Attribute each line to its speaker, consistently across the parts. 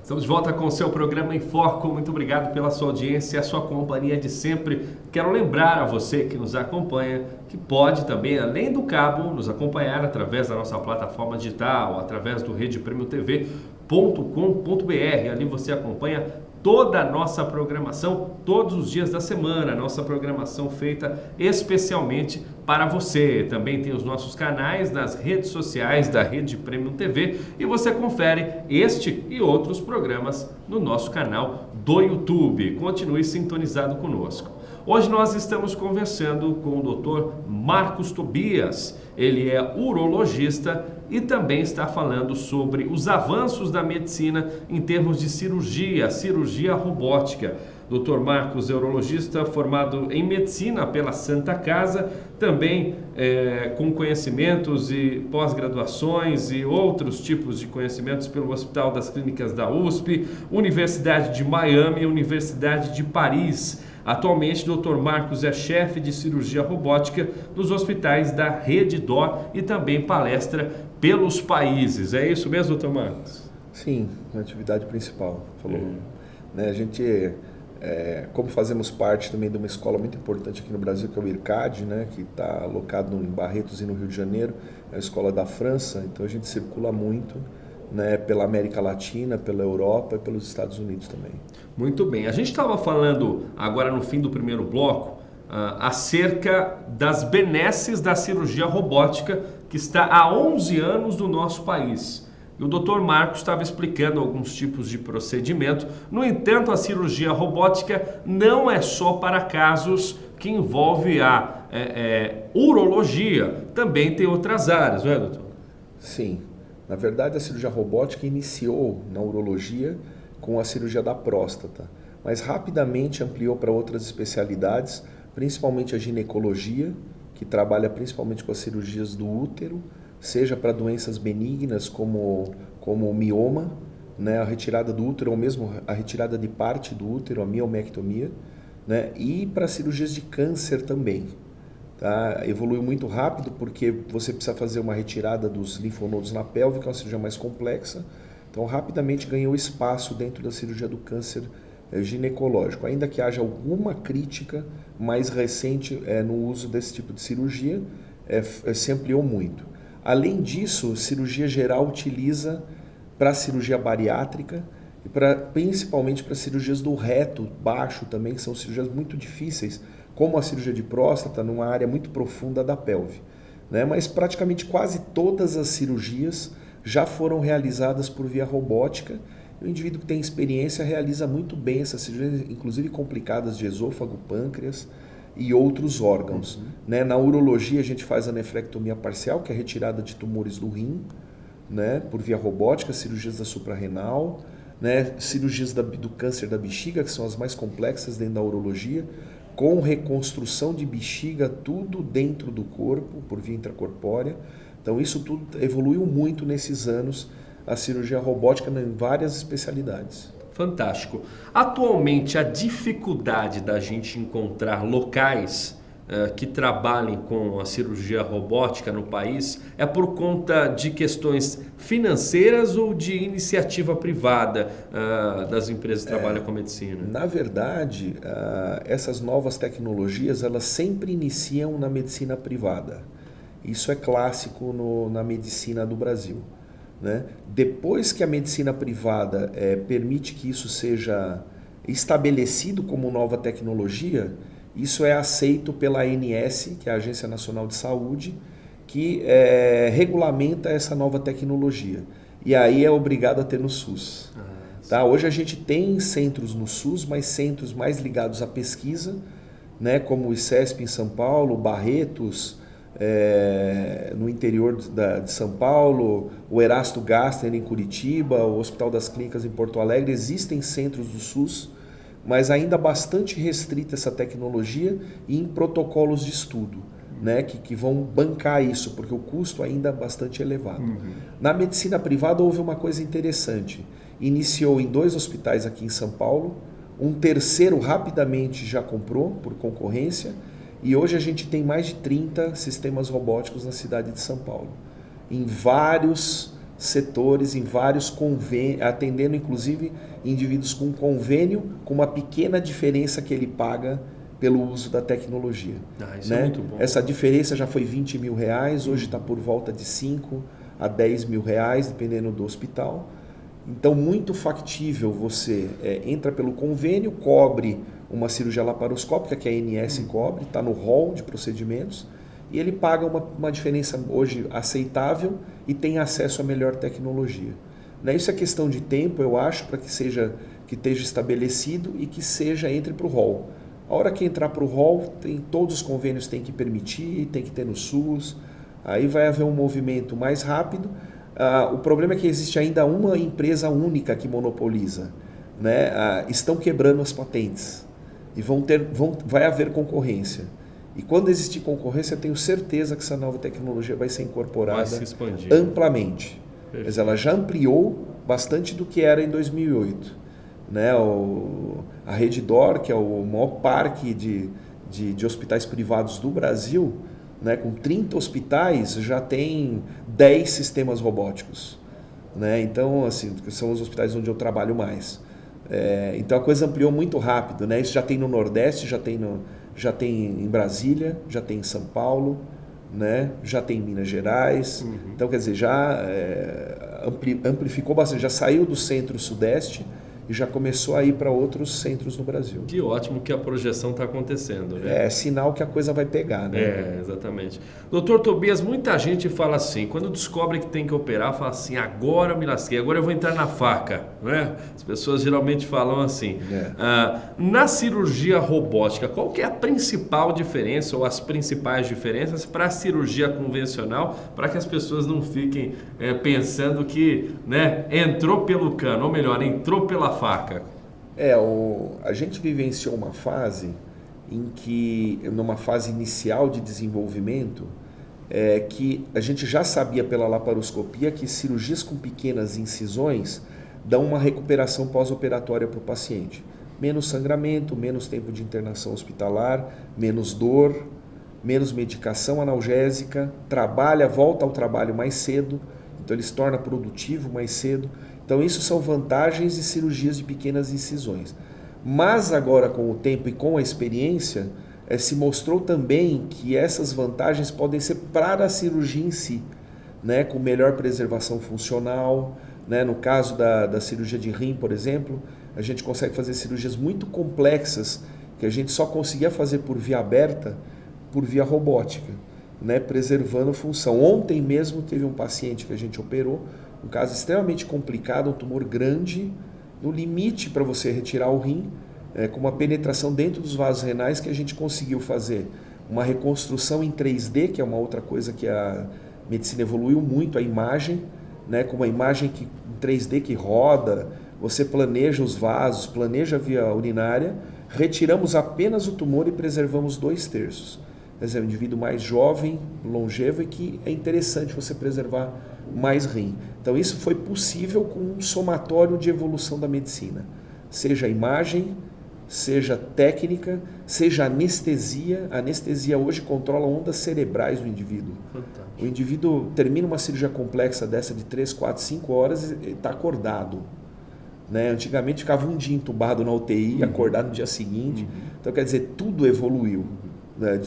Speaker 1: Estamos de volta com o seu programa Em Foco. Muito obrigado pela sua audiência e a sua companhia de sempre. Quero lembrar a você que nos acompanha que pode também, além do cabo, nos acompanhar através da nossa plataforma digital, através do redepremiotv.com.br. Ali você acompanha toda a nossa programação, todos os dias da semana, nossa programação feita especialmente para você. Também tem os nossos canais nas redes sociais da Rede Premium TV e você confere este e outros programas no nosso canal do YouTube. Continue sintonizado conosco. Hoje nós estamos conversando com o Dr. Marcos Tobias. Ele é urologista e também está falando sobre os avanços da medicina em termos de cirurgia robótica. Dr. Marcos é urologista formado em medicina pela Santa Casa, também com conhecimentos e pós-graduações e outros tipos de conhecimentos pelo Hospital das Clínicas da USP, Universidade de Miami e Universidade de Paris. Atualmente, Dr. Marcos é chefe de cirurgia robótica nos hospitais da Rede DOR e também palestra pelos países. É isso mesmo, Dr. Marcos?
Speaker 2: Sim, a atividade principal. Falou, né, a gente, como fazemos parte também de uma escola muito importante aqui no Brasil, que é o IRCAD, né, que está alocado em Barretos e no Rio de Janeiro, é a escola da França, então a gente circula muito, né, pela América Latina, pela Europa e pelos Estados Unidos também.
Speaker 1: Muito bem. A gente estava falando agora no fim do primeiro bloco acerca das benesses da cirurgia robótica que está há 11 anos no nosso país. E o Dr. Marcos estava explicando alguns tipos de procedimento. No entanto, a cirurgia robótica não é só para casos que envolvem a urologia. Também tem outras áreas, não é, doutor?
Speaker 2: Sim. Na verdade, a cirurgia robótica iniciou na urologia com a cirurgia da próstata, mas rapidamente ampliou para outras especialidades, principalmente a ginecologia, que trabalha principalmente com as cirurgias do útero, seja para doenças benignas como o mioma, né, a retirada do útero, ou mesmo a retirada de parte do útero, a miomectomia, né, e para cirurgias de câncer também. Tá? Evoluiu muito rápido porque você precisa fazer uma retirada dos linfonodos na pelve, que é uma cirurgia mais complexa. Então, rapidamente ganhou espaço dentro da cirurgia do câncer ginecológico. Ainda que haja alguma crítica mais recente no uso desse tipo de cirurgia, se ampliou muito. Além disso, cirurgia geral utiliza para cirurgia bariátrica e principalmente para cirurgias do reto baixo também, que são cirurgias muito difíceis, como a cirurgia de próstata, numa área muito profunda da pelve, né? Mas praticamente quase todas as cirurgias já foram realizadas por via robótica. O indivíduo que tem experiência realiza muito bem essas cirurgias, inclusive complicadas de esôfago, pâncreas e outros órgãos. Né? Na urologia a gente faz a nefrectomia parcial, que é a retirada de tumores do rim, né? Por via robótica, cirurgias da suprarrenal, né? Cirurgias do câncer da bexiga, que são as mais complexas dentro da urologia, com reconstrução de bexiga, tudo dentro do corpo, por via intracorpórea. Então isso tudo evoluiu muito nesses anos, a cirurgia robótica em várias especialidades.
Speaker 1: Fantástico. Atualmente, a dificuldade da gente encontrar locais que trabalhem com a cirurgia robótica no país é por conta de questões financeiras ou de iniciativa privada das empresas que trabalham com medicina?
Speaker 2: Na verdade, essas novas tecnologias, elas sempre iniciam na medicina privada. Isso é clássico na medicina do Brasil, né? Depois que a medicina privada permite que isso seja estabelecido como nova tecnologia, isso é aceito pela ANS, que é a Agência Nacional de Saúde, que regulamenta essa nova tecnologia. E aí é obrigado a ter no SUS. Tá? Hoje a gente tem centros no SUS, mas centros mais ligados à pesquisa, né? Como o ICESP em São Paulo, Barretos, no interior de São Paulo, o Erasto Gaster em Curitiba, o Hospital das Clínicas em Porto Alegre. Existem centros do SUS, mas ainda bastante restrita essa tecnologia e em protocolos de estudo, né, que vão bancar isso, porque o custo ainda é bastante elevado. Na medicina privada houve uma coisa interessante. Iniciou em 2 hospitais aqui em São Paulo, um terceiro rapidamente já comprou por concorrência, e hoje a gente tem mais de 30 sistemas robóticos na cidade de São Paulo, em vários setores, em vários convênios, atendendo inclusive indivíduos com convênio, com uma pequena diferença que ele paga pelo uso da tecnologia.
Speaker 1: Isso é muito bom.
Speaker 2: Essa diferença já foi R$20 mil, hoje está por volta de 5 a 10 mil reais, dependendo do hospital. Então, muito factível, você entra pelo convênio, cobre uma cirurgia laparoscópica, que a ANS cobre, está no rol de procedimentos, e ele paga uma diferença hoje aceitável e tem acesso a melhor tecnologia. Isso é questão de tempo, eu acho, para que esteja estabelecido e que entre para o rol. A hora que entrar para o rol, todos os convênios têm que permitir, tem que ter no SUS, aí vai haver um movimento mais rápido. O problema é que existe ainda uma empresa única que monopoliza. Estão quebrando as patentes e vai haver concorrência. E quando existir concorrência, eu tenho certeza que essa nova tecnologia vai ser incorporada
Speaker 1: vai se expandir
Speaker 2: amplamente. Mas ela já ampliou bastante do que era em 2008. A Redditor, que é o maior parque de hospitais privados do Brasil, com 30 hospitais, já tem 10 sistemas robóticos. Então, assim, são os hospitais onde eu trabalho mais. Então a coisa ampliou muito rápido. Isso já tem no Nordeste, já tem em Brasília, já tem em São Paulo, já tem em Minas Gerais. Então, quer dizer, já amplificou bastante, já saiu do Centro-Sudeste e já começou a ir para outros centros no Brasil.
Speaker 1: Que ótimo que a projeção está acontecendo.
Speaker 2: É sinal que a coisa vai pegar,
Speaker 1: Exatamente. Doutor Tobias, muita gente fala assim, quando descobre que tem que operar, fala assim, agora eu me lasquei, agora eu vou entrar na faca. As pessoas geralmente falam assim. Na cirurgia robótica, qual que é a principal diferença ou as principais diferenças para a cirurgia convencional, para que as pessoas não fiquem pensando que entrou pelo cano, ou melhor, entrou pela faca?
Speaker 2: A gente vivenciou uma fase em que, numa fase inicial de desenvolvimento, que a gente já sabia pela laparoscopia que cirurgias com pequenas incisões dão uma recuperação pós-operatória para o paciente. Menos sangramento, menos tempo de internação hospitalar, menos dor, menos medicação analgésica, volta ao trabalho mais cedo, então ele se torna produtivo mais cedo. Então isso são vantagens de cirurgias de pequenas incisões. Mas agora, com o tempo e com a experiência, se mostrou também que essas vantagens podem ser para a cirurgia em si, com melhor preservação funcional. No caso da cirurgia de rim, por exemplo, a gente consegue fazer cirurgias muito complexas que a gente só conseguia fazer por via aberta, por via robótica, preservando função. Ontem mesmo teve um paciente que a gente operou, um caso extremamente complicado, um tumor grande, no limite para você retirar o rim, com uma penetração dentro dos vasos renais, que a gente conseguiu fazer uma reconstrução em 3D, que é uma outra coisa que a medicina evoluiu muito, a imagem, com uma imagem em 3D que roda, você planeja os vasos, planeja a via urinária, retiramos apenas o tumor e preservamos 2/3. Quer dizer, um indivíduo mais jovem, longevo, e que é interessante você preservar mais rim. Então isso foi possível com um somatório de evolução da medicina, seja a imagem, seja técnica, seja anestesia. A anestesia hoje controla ondas cerebrais do indivíduo.
Speaker 1: Fantástico.
Speaker 2: O indivíduo termina uma cirurgia complexa dessa de 3, 4, 5 horas e está acordado. Antigamente ficava um dia entubado na UTI, acordado no dia seguinte. Então quer dizer, tudo evoluiu.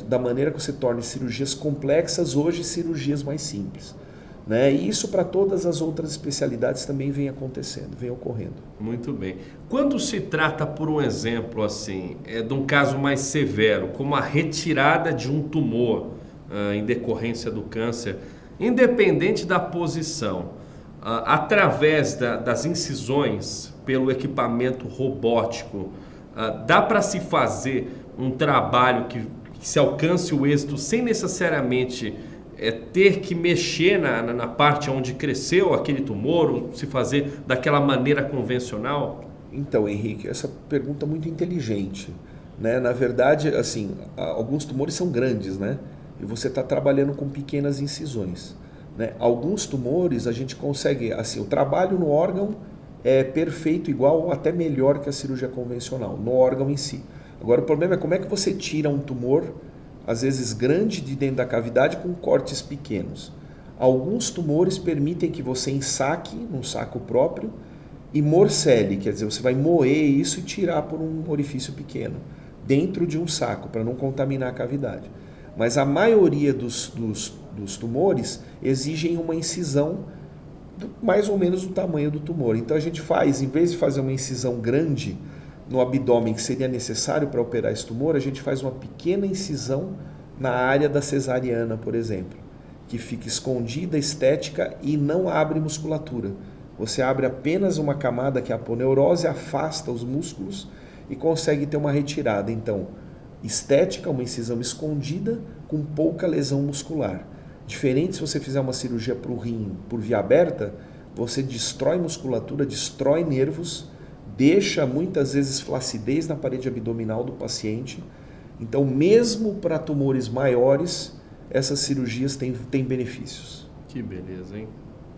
Speaker 2: Da maneira que você torna cirurgias complexas, hoje cirurgias mais simples. E isso para todas as outras especialidades também vem acontecendo, vem ocorrendo.
Speaker 1: Muito bem. Quando se trata, por um exemplo, assim, de um caso mais severo, como a retirada de um tumor em decorrência do câncer, independente da posição, através das incisões pelo equipamento robótico, dá para se fazer um trabalho que se alcance o êxito sem necessariamente ter que mexer na parte onde cresceu aquele tumor, ou se fazer daquela maneira convencional?
Speaker 2: Então, Henrique, essa pergunta é muito inteligente. Na verdade, assim, alguns tumores são grandes, e você está trabalhando com pequenas incisões. Alguns tumores a gente consegue, assim, o trabalho no órgão é perfeito, igual ou até melhor que a cirurgia convencional, no órgão em si. Agora, o problema é como é que você tira um tumor, às vezes grande, de dentro da cavidade com cortes pequenos. Alguns tumores permitem que você ensaque num saco próprio e morcele, quer dizer, você vai moer isso e tirar por um orifício pequeno, dentro de um saco, para não contaminar a cavidade. Mas a maioria dos tumores exigem uma incisão mais ou menos do tamanho do tumor. Então a gente faz, em vez de fazer uma incisão grande no abdômen que seria necessário para operar esse tumor, a gente faz uma pequena incisão na área da cesariana, por exemplo, que fica escondida, estética e não abre musculatura. Você abre apenas uma camada que é a aponeurose, afasta os músculos e consegue ter uma retirada. Então, estética, uma incisão escondida com pouca lesão muscular. Diferente se você fizer uma cirurgia para o rim por via aberta, você destrói musculatura, destrói nervos, deixa muitas vezes flacidez na parede abdominal do paciente. Então, mesmo para tumores maiores, essas cirurgias têm benefícios.
Speaker 1: Que beleza, hein?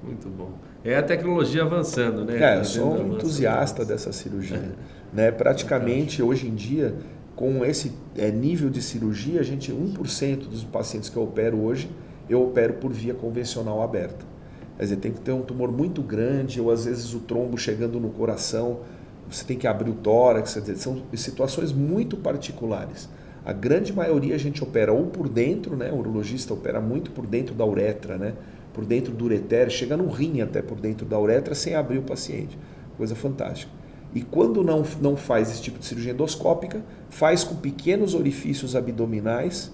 Speaker 1: Muito bom. É a tecnologia avançando, né?
Speaker 2: Eu sou um entusiasta dessa cirurgia. Né? Praticamente, hoje em dia, com esse nível de cirurgia, 1% dos pacientes que eu opero hoje, eu opero por via convencional aberta. Quer dizer, tem que ter um tumor muito grande, ou às vezes o trombo chegando no coração, você tem que abrir o tórax, quer dizer, são situações muito particulares. A grande maioria a gente opera ou por dentro, né? O urologista opera muito por dentro da uretra, né? Por dentro do ureter, chega no rim até por dentro da uretra sem abrir o paciente. Coisa fantástica. E quando não faz esse tipo de cirurgia endoscópica, faz com pequenos orifícios abdominais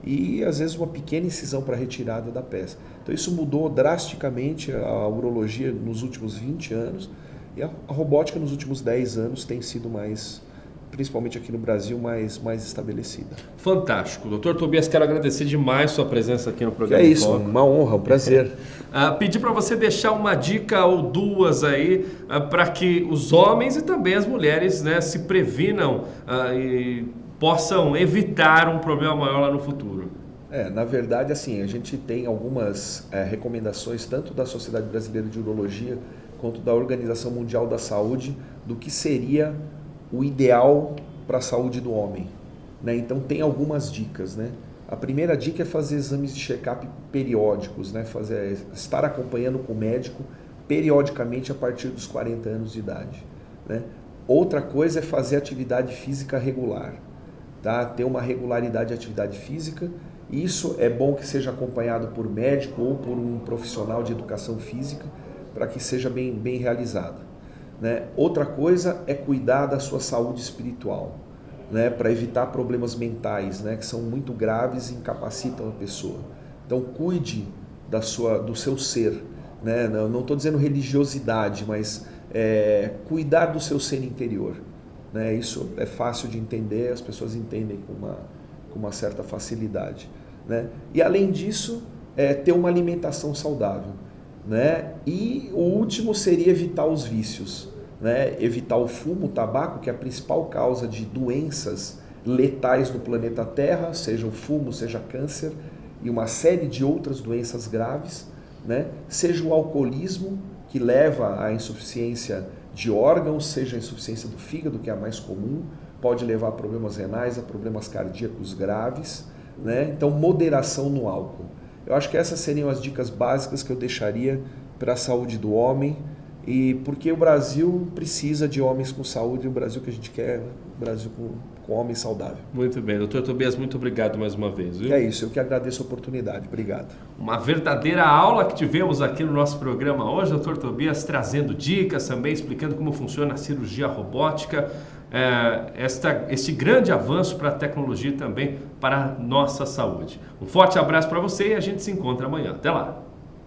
Speaker 2: e às vezes uma pequena incisão para retirada da peça. Então isso mudou drasticamente a urologia nos últimos 20 anos e a robótica nos últimos 10 anos tem sido mais, principalmente aqui no Brasil, mais estabelecida.
Speaker 1: Fantástico. Doutor Tobias, quero agradecer demais sua presença aqui no programa.
Speaker 2: É isso, uma honra, um prazer.
Speaker 1: Pedir para você deixar uma dica ou duas aí para que os homens e também as mulheres, né, se previnam e possam evitar um problema maior lá no futuro.
Speaker 2: Na verdade, assim, a gente tem algumas recomendações tanto da Sociedade Brasileira de Urologia quanto da Organização Mundial da Saúde do que seria o ideal para a saúde do homem, né? Então tem algumas dicas, né? A primeira dica é fazer exames de check-up periódicos, né? Estar acompanhando com o médico periodicamente a partir dos 40 anos de idade, né? Outra coisa é fazer atividade física regular, tá? Ter uma regularidade de atividade física. Isso é bom que seja acompanhado por médico ou por um profissional de educação física para que seja bem realizado. Né? Outra coisa é cuidar da sua saúde espiritual, né? Para evitar problemas mentais, né? Que são muito graves e incapacitam a pessoa. Então cuide do seu ser, né? Não estou dizendo religiosidade, mas cuidar do seu ser interior, né? Isso é fácil de entender, as pessoas entendem com uma certa facilidade, né? E além disso, ter uma alimentação saudável, né? E o último seria evitar os vícios, né? Evitar o fumo, o tabaco, que é a principal causa de doenças letais no planeta Terra, seja o fumo, seja câncer e uma série de outras doenças graves, né? Seja o alcoolismo, que leva à insuficiência de órgãos, seja a insuficiência do fígado, que é a mais comum, pode levar a problemas renais, a problemas cardíacos graves, né? Então, moderação no álcool. Eu acho que essas seriam as dicas básicas que eu deixaria para a saúde do homem, e porque o Brasil precisa de homens com saúde, o Brasil que a gente quer, o Brasil com homem saudável.
Speaker 1: Muito bem, doutor Tobias, muito obrigado mais uma vez. Viu?
Speaker 2: É isso, eu que agradeço a oportunidade. Obrigado.
Speaker 1: Uma verdadeira aula que tivemos aqui no nosso programa hoje, doutor Tobias trazendo dicas, também explicando como funciona a cirurgia robótica, este grande avanço para a tecnologia também para a nossa saúde. Um forte abraço para você e a gente se encontra amanhã. Até lá!